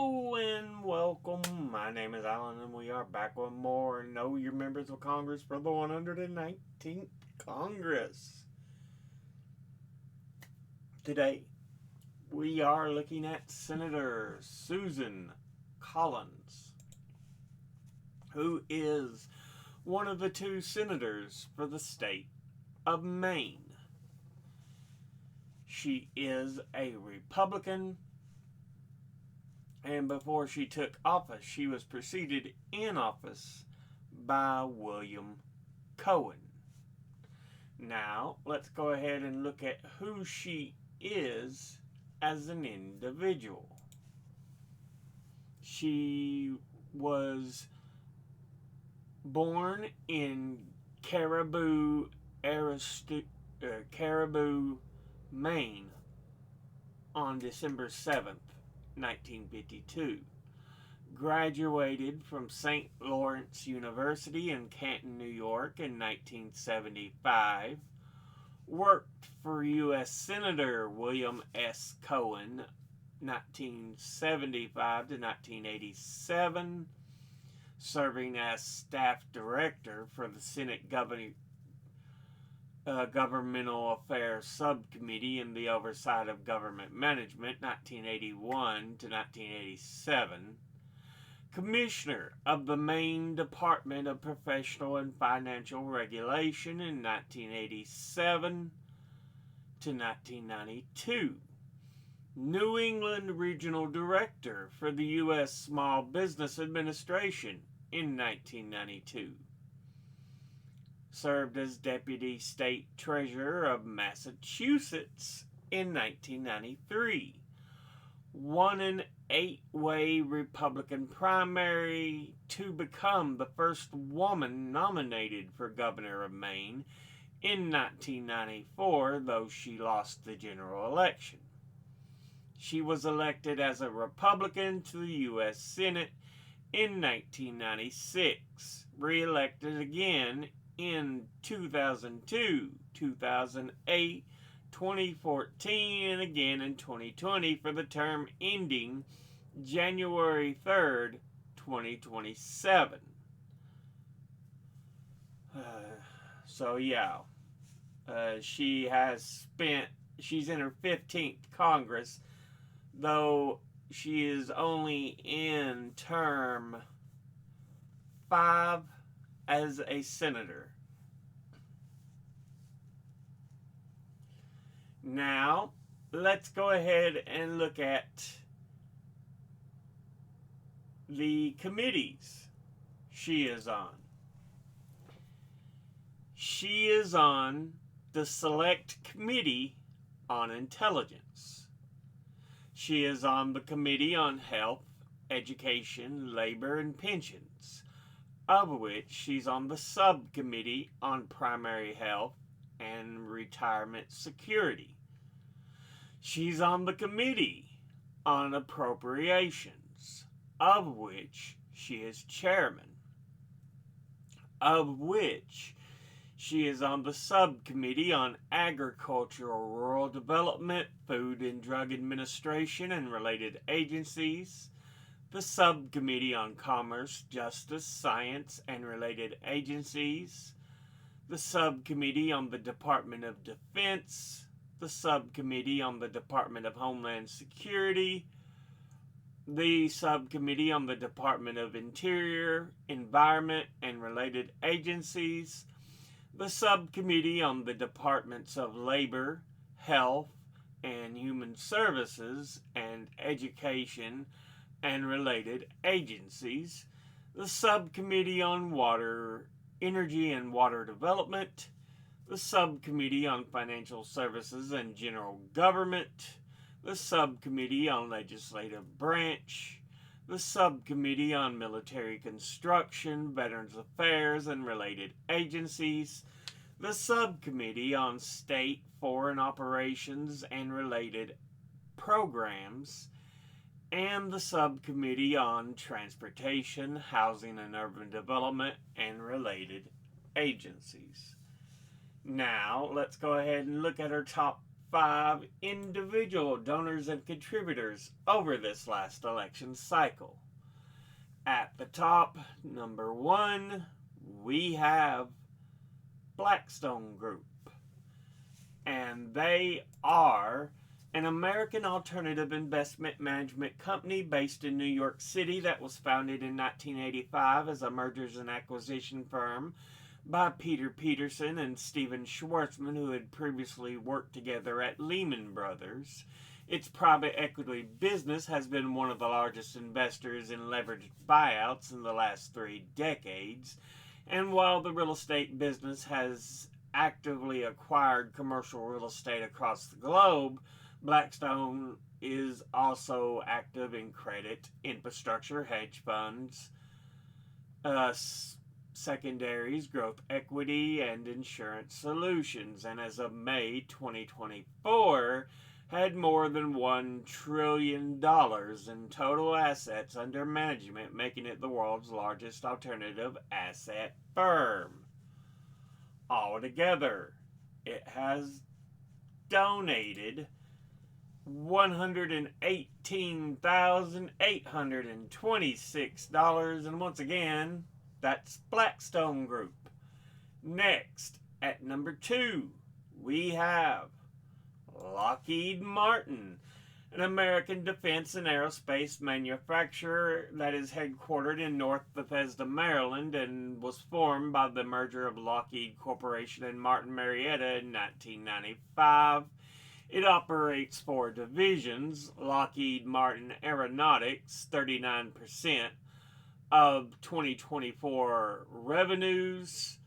Hello and welcome. My name is Alan and we are back with more Know Your Members of Congress for the 119th Congress. Today we are looking at Senator Susan Collins, who is one of the two senators for the state of Maine. She is a Republican, and before she took office, she was preceded in office by William Cohen. Now, let's go ahead and look at who she is as an individual. She was born in Caribou, Maine on December 7th, 1952. Graduated from St. Lawrence University in Canton, New York in 1975. Worked for U.S. Senator William S. Cohen 1975 to 1987, serving as staff director for the Senate Governmental Affairs Subcommittee in the Oversight of Government Management 1981 to 1987. Commissioner of the Maine Department of Professional and Financial Regulation in 1987 to 1992. New England Regional Director for the U.S. Small Business Administration in 1992. Served as Deputy State Treasurer of Massachusetts in 1993. Won an 8-way Republican primary to become the first woman nominated for governor of Maine in 1994, though she lost the general election. She was elected as a Republican to the U.S. Senate in 1996, re-elected again in 2002, 2008, 2014, and again in 2020 for the term ending January 3rd, 2027. She's in her 15th Congress, though she is only in term 5 as a senator. Now, let's go ahead and look at the committees she is on. She is on the Select Committee on Intelligence. She is on the Committee on Health, Education, Labor, and Pensions, of which she's on the Subcommittee on Primary Health and Retirement Security. She's on the Committee on Appropriations, of which she is chairman, of which she is on the Subcommittee on Agricultural, Rural Development, Food and Drug Administration and related agencies, the Subcommittee on Commerce, Justice, Science, and related agencies, the Subcommittee on the Department of Defense, the Subcommittee on the Department of Homeland Security, the Subcommittee on the Department of Interior, Environment, and related agencies, the Subcommittee on the Departments of Labor, Health, and Human Services, and Education, and related agencies, the Subcommittee on Water, Energy and Water Development, the Subcommittee on Financial Services and General Government, the Subcommittee on Legislative Branch, the Subcommittee on Military Construction, Veterans Affairs, and related agencies, the Subcommittee on State Foreign Operations and related programs, and the Subcommittee on Transportation, Housing and Urban Development, and related agencies. Now, let's go ahead and look at our top 5 individual donors and contributors over this last election cycle. At the top, number 1, we have Blackstone Group. And they are an American alternative investment management company based in New York City that was founded in 1985 as a mergers and acquisition firm by Peter Peterson and Steven Schwarzman, who had previously worked together at Lehman Brothers. Its private equity business has been one of the largest investors in leveraged buyouts in the last 3 decades. And while the real estate business has actively acquired commercial real estate across the globe, Blackstone is also active in credit, infrastructure, hedge funds, secondaries, growth equity, and insurance solutions. And as of May 2024, had more than $1 trillion in total assets under management, making it the world's largest alternative asset firm. Altogether, it has donated $118,826, and once again, that's Blackstone Group. Next, at number 2, we have Lockheed Martin, an American defense and aerospace manufacturer that is headquartered in North Bethesda, Maryland, and was formed by the merger of Lockheed Corporation and Martin Marietta in 1995. It operates 4 divisions: Lockheed Martin Aeronautics, 39% of 2024 revenues,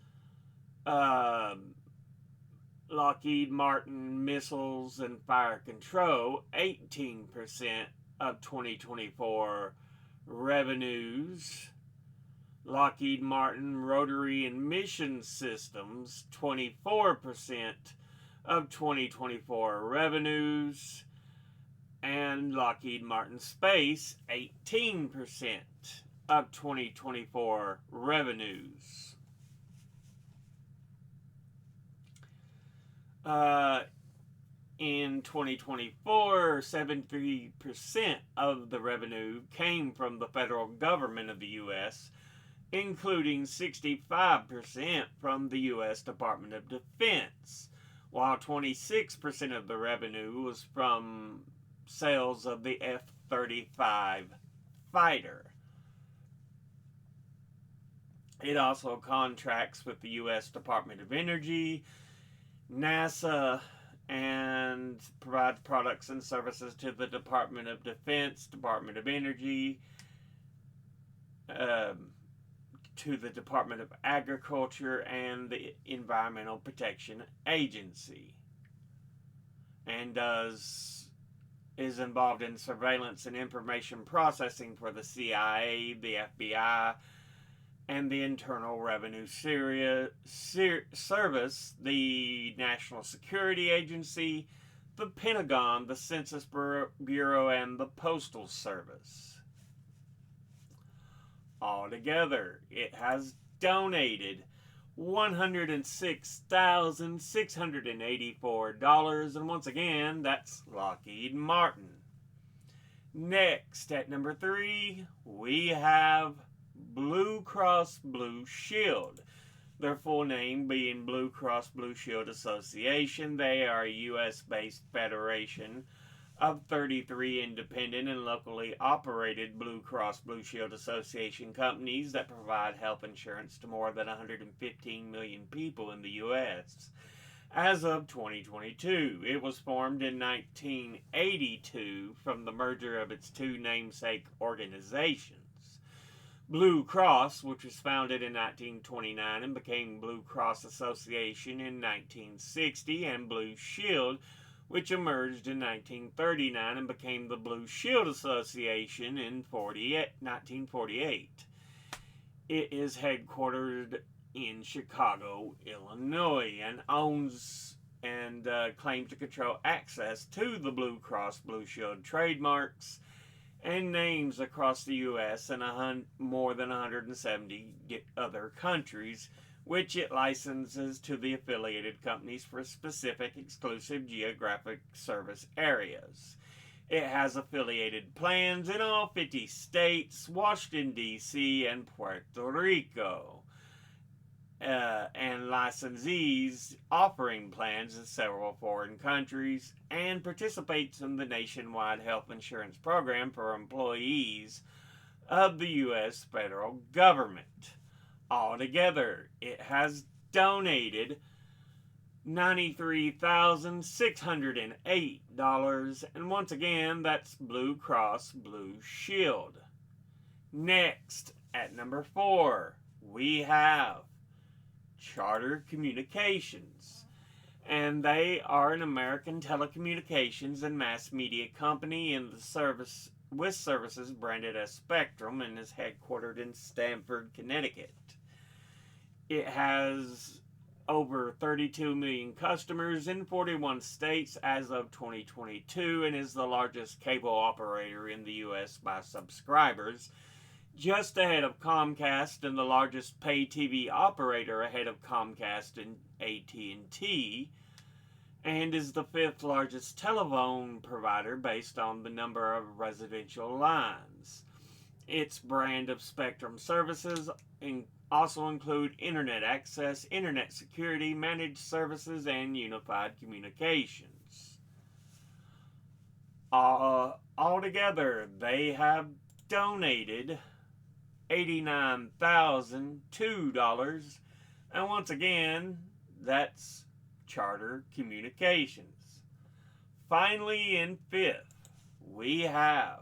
Lockheed Martin Missiles and Fire Control, 18% of 2024 revenues, Lockheed Martin Rotary and Mission Systems, 24% of 2024 revenues, and Lockheed Martin Space, 18% of 2024 revenues. In 2024, 73% of the revenue came from the federal government of the U.S., including 65% from the U.S. Department of Defense, while 26% of the revenue was from sales of the F-35 fighter. It also contracts with the U.S. Department of Energy, NASA, and provides products and services to the Department of Defense, Department of Energy, to the Department of Agriculture, and the Environmental Protection Agency, and is involved in surveillance and information processing for the CIA, the FBI, and the Internal Revenue Service, the National Security Agency, the Pentagon, the Census Bureau, and the Postal Service. Altogether, it has donated $106,684, and once again, that's Lockheed Martin. Next, at number 3, we have Blue Cross Blue Shield. Their full name being Blue Cross Blue Shield Association. They are a U.S.-based federation of 33 independent and locally operated Blue Cross Blue Shield Association companies that provide health insurance to more than 115 million people in the U.S. As of 2022, it was formed in 1982 from the merger of its 2 namesake organizations. Blue Cross, which was founded in 1929 and became Blue Cross Association in 1960, and Blue Shield, which emerged in 1939 and became the Blue Shield Association in 1948. It is headquartered in Chicago, Illinois, and owns and claims to control access to the Blue Cross Blue Shield trademarks and names across the U.S. and more than 170 other countries, which it licenses to the affiliated companies for specific exclusive geographic service areas. It has affiliated plans in all 50 states, Washington, D.C., and Puerto Rico, and licensees offering plans in several foreign countries, and participates in the nationwide health insurance program for employees of the U.S. federal government. Altogether, it has donated $93,608, and once again, that's Blue Cross Blue Shield. Next, at number 4, we have Charter Communications, and they are an American telecommunications and mass media company in the service with services branded as Spectrum and is headquartered in Stamford, Connecticut. It has over 32 million customers in 41 states as of 2022 and is the largest cable operator in the U.S. by subscribers, just ahead of Comcast, and the largest pay TV operator ahead of Comcast and AT&T, and is the 5th largest telephone provider based on the number of residential lines. Its brand of Spectrum services also include internet access, internet security, managed services, and unified communications. Altogether, they have donated $89,002, and once again, that's Charter Communications. Finally, in 5th, we have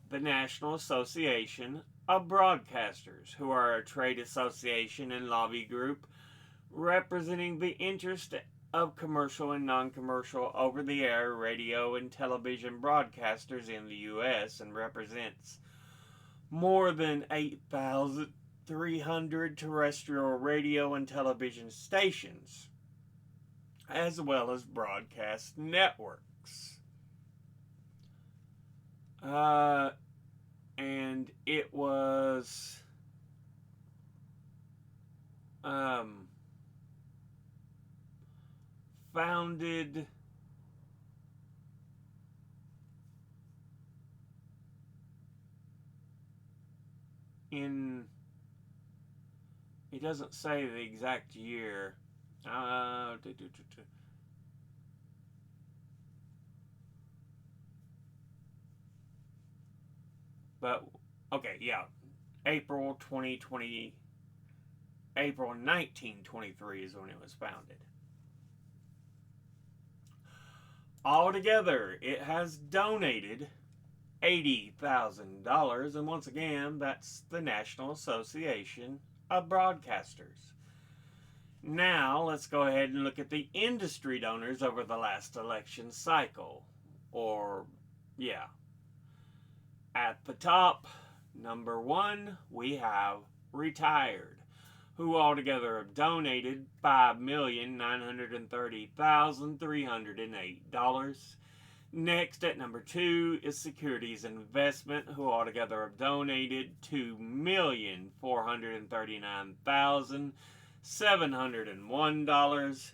the National Association of Broadcasters, who are a trade association and lobby group representing the interest of commercial and non-commercial over-the-air radio and television broadcasters in the U.S. and represents more than 8,300 terrestrial radio and television stations, as well as broadcast networks. And it was founded in, it doesn't say the exact year. But, okay, yeah. April 1923 is when it was founded. Altogether, it has donated $80,000, and once again, that's the National Association of Broadcasters. Now, let's go ahead and look at the industry donors over the last election cycle. At the top, number 1, we have retired, who altogether have donated $5,930,308. Next, at number 2, is Securities and Investment, who altogether have donated $2,439,701.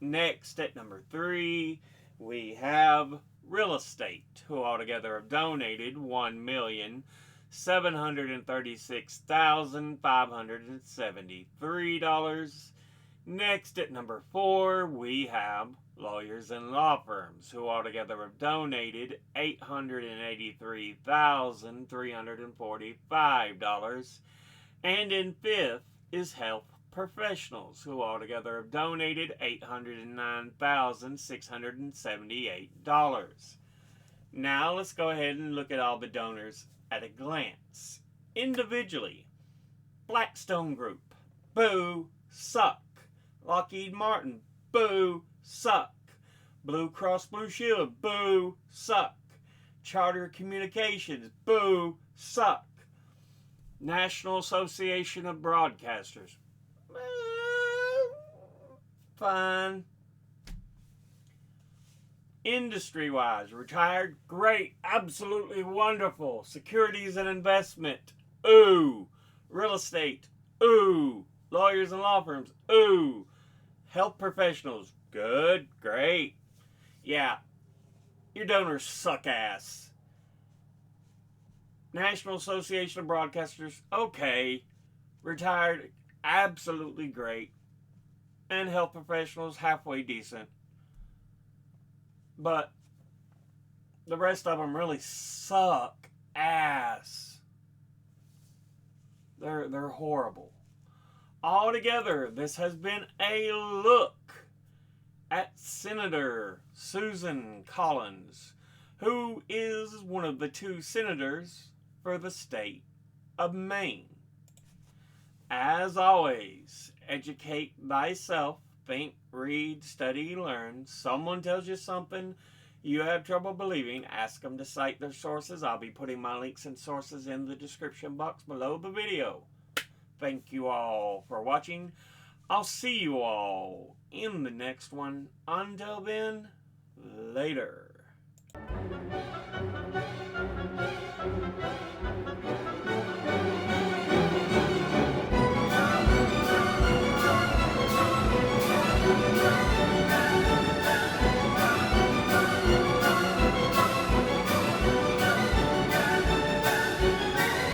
Next, at number 3, we have Real Estate, who altogether have donated $1,736,573. Next, at number 4, we have Lawyers and Law Firms, who altogether have donated $883,345. And in 5th is Health Professionals, who altogether have donated $809,678. Now let's go ahead and look at all the donors at a glance. Individually, Blackstone Group, boo, suck. Lockheed Martin, boo, suck. Blue Cross Blue Shield, boo, suck. Charter Communications, boo, suck. National Association of Broadcasters, fine. Industry-wise, retired, great, absolutely wonderful. Securities and investment, ooh. Real estate, ooh. Lawyers and law firms, ooh. Health professionals, good, great. Yeah, your donors suck ass. National Association of Broadcasters, okay. Retired, absolutely great. And health professionals, halfway decent. But the rest of them really suck ass. They're horrible. Altogether, this has been a look at Senator Susan Collins, who is one of the 2 senators for the state of Maine. As always, educate thyself, think, read, study, learn. Someone tells you something you have trouble believing, ask them to cite their sources. I'll be putting my links and sources in the description box below the video. Thank you all for watching. I'll see you all in the next one. Until then, later.